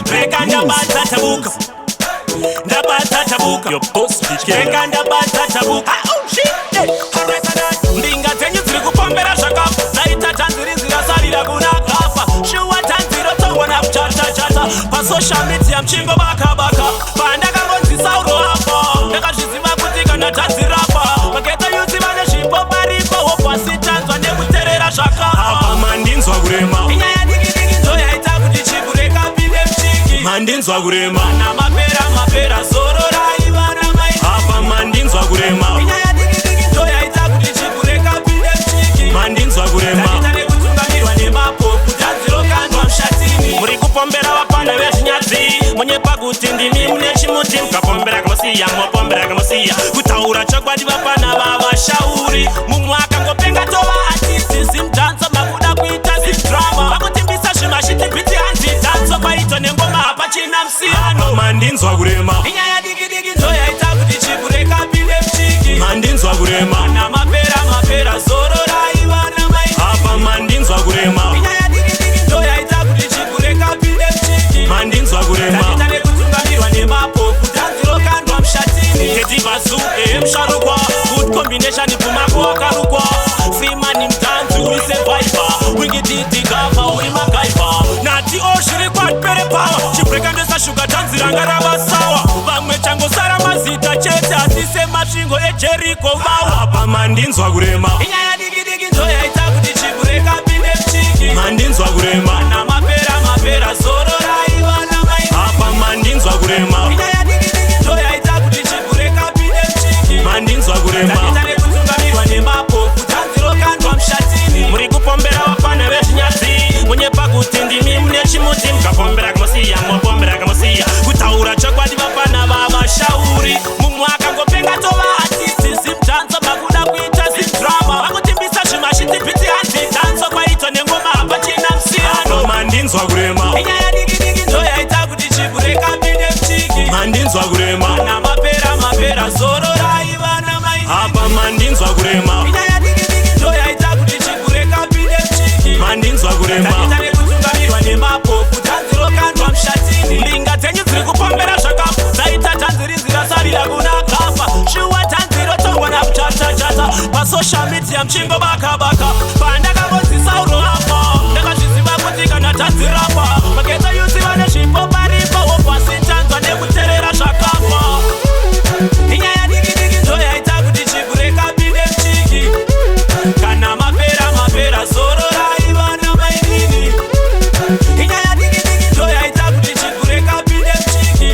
Reka ndabata tabuka ndabata tabuka yo boss reka ndabata tabuka ndinga zenyu ziri kupombera zvakafa zaita tanziri zirasalira kuna kafa shuwa tanziro tongona kuchata pasocial media mchingo bakabaka pandakangonzi sauro hapo ndakazviziva kuti kana tanzirapa mageto yuzi vane zvipo paripo hopasi tanzwa nekuterera zvakafa apa mandinzwa kurema inyaya dikidiki ndoyaita kuti chikureka pinde mchiki mandinzwa kurema na mapera zorora ivana mai apa mandinzwa kurema inyaya dikidiki ndoyaita kuti chikureka pinde mchiki mandinzwa kurema nditane kutungamirwa nemapopu tanziro kandwa mshatini muri kupombera vapana vezvinyadzi munyepa kuti ndimi mune chimuti mukapombera kamasiya mopombera kamasiya kutaura chokwadi vapana vavashauri mumwe akangopenga tova artisti simdanza makuda kuita zimdrama vakutimbisa zvimashitibhiti hanzi danzo kwaito nengoma hapachina musiyano mandinzwa kurema inyaya dikidiki ndoyaita kuti chikureka pinde mchiki mandinzwa kurema na mapera zorora ivana mai apa mandinzwa kurema inyaya dikidiki ndoyaita kuti chikureka pinde mchiki mandinzwa kurema nditane kutungamirwa nemapopu tanziro kandwa mshatini hetivazu emsharukwa good combination pumako wakarukwa simani mtanzi uri survivor wingididikava uri magaiva nati zviri kwatpere pawa chibreka ndesashuga tanziranga ravasawa vamwe changosara mazita chete asi semasvingo ejeriko vawa apa mandinzwa kurema inyaya dikidiki ndoyaita kuti chikureka pinde mchiki mandinzwa kurema na mapera zorora ivana mai apa mandinzwa kurema inyaya dikidiki ndoyaita kuti chikureka pinde mchiki mandinzwa kurema nditane kutungamirwa nemapopu tanziro kandwa mshatini muri kupombera vapana vezvinyadzi munyepa kuti ndimi mune chimuti mukapombera kamasiya mopombera kamasiya kutaura chokwadi vapana vavashauri mumwe akangopenga tova artisti simdanza makuda kuita zimdrama vakutimbisa zvimashitibhiti hanzi danzo kwaito nengoma hapachina musiyano mandinzwa kurema inyaya dikidiki ndoyaita kuti chikureka pinde mchiki mandinzwa kurema na mapera zorora ivana mai apa mandinzwa kurema inyaya dikidiki ndoyaita kuti chikureka pinde mchiki mandinzwa kurema nditane kutungamirwa nemapopu tanziro kandwa mshatini ndinga dzenyu dziri kupombera zvakafa zaita tanziri zirasalira kuna kafa shuwa tanziro tongona kuchata pasocial media mchingo bakabaka pandakangonzi sauro hapo ndakazviziva kuti kana tanzirapa mageto yuzi vane zvipo paripo hopasi tanzwa nekuterera zvakafa inyaya dikidiki ndoyaita kuti chikureka pinde mchiki kana mapera zorora ivana mainini inyaya dikidiki ndoyaita kuti chikureka pinde mchiki